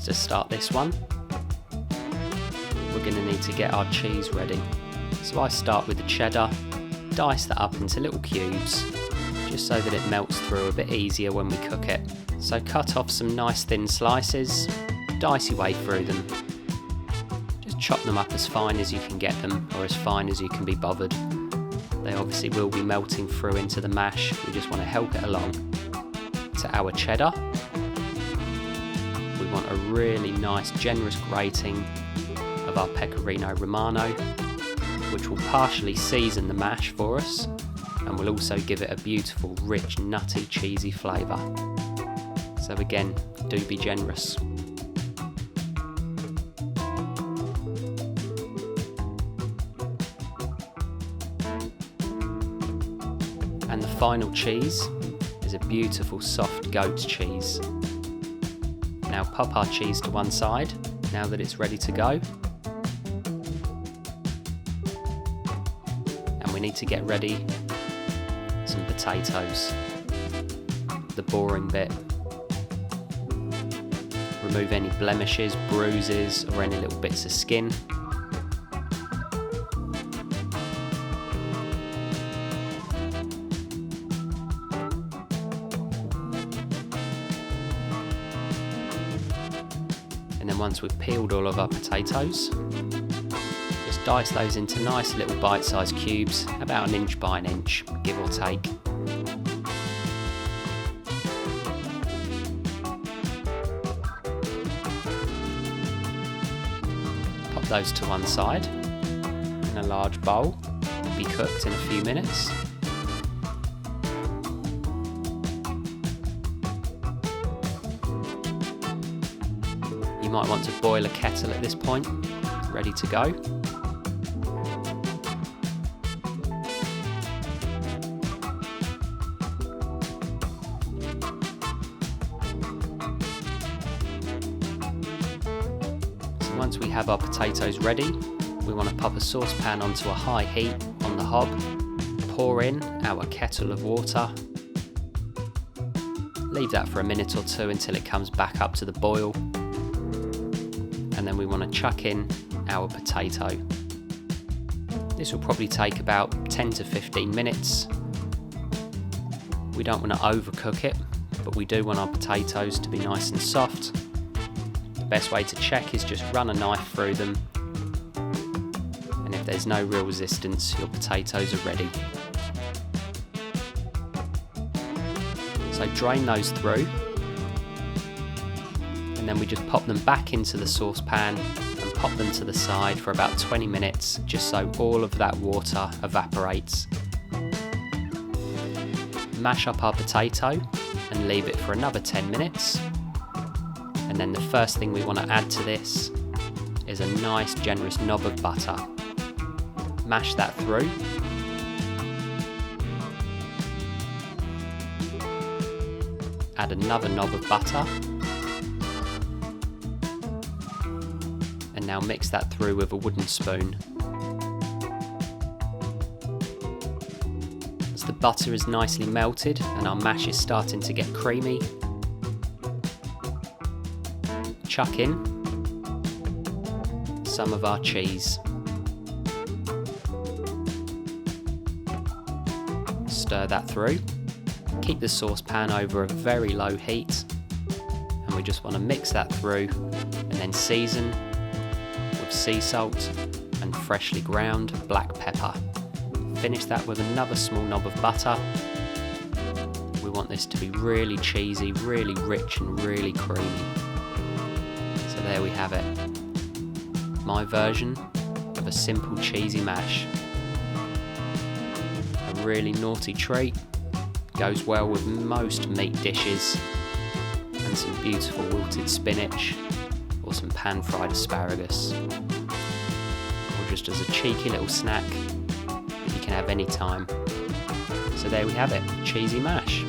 To start this one, we're going to need to get our cheese ready. So I start with the cheddar, dice that up into little cubes, just so that it melts through a bit easier when we cook it. So cut off some nice thin slices, dice your way through them. Just chop them up as fine as you can get them, or as fine as you can be bothered. They obviously will be melting through into the mash, we just want to help it along. To our cheddar, we want a really nice generous grating of our pecorino romano, which will partially season the mash for us and will also give it a beautiful, rich, nutty, cheesy flavour. So again, do be generous. And the final cheese is a beautiful soft goat cheese. Now pop our cheese to one side, now that it's ready to go. And we need to get ready some potatoes. The boring bit. Remove any blemishes, bruises, or any little bits of skin. And then once we've peeled all of our potatoes, just dice those into nice little bite-sized cubes, about 1 inch by 1 inch, give or take. Pop those to one side in a large bowl, be cooked in a few minutes. You might want to boil a kettle at this point, ready to go. So once we have our potatoes ready, we want to pop a saucepan onto a high heat on the hob, pour in our kettle of water, leave that for a minute or two until it comes back up to the boil. And then we want to chuck in our potato. This will probably take about 10 to 15 minutes. We don't want to overcook it, but we do want our potatoes to be nice and soft. The best way to check is just run a knife through them, and if there's no real resistance, your potatoes are ready. So drain those through, and then we just pop them back into the saucepan and pop them to the side for about 20 minutes, just so all of that water evaporates. Mash up our potato and leave it for another 10 minutes. And then the first thing we want to add to this is a nice generous knob of butter. Mash that through. Add another knob of butter. And now mix that through with a wooden spoon. As the butter is nicely melted and our mash is starting to get creamy, chuck in some of our cheese. Stir that through. Keep the saucepan over a very low heat, and we just want to mix that through and then season with sea salt and freshly ground black pepper. Finish that with another small knob of butter. We want this to be really cheesy, really rich and really creamy. So there we have it. My version of a simple cheesy mash. A really naughty treat, goes well with most meat dishes, and some beautiful wilted spinach or some pan-fried asparagus, or just as a cheeky little snack that you can have any time. So there we have it, cheesy mash.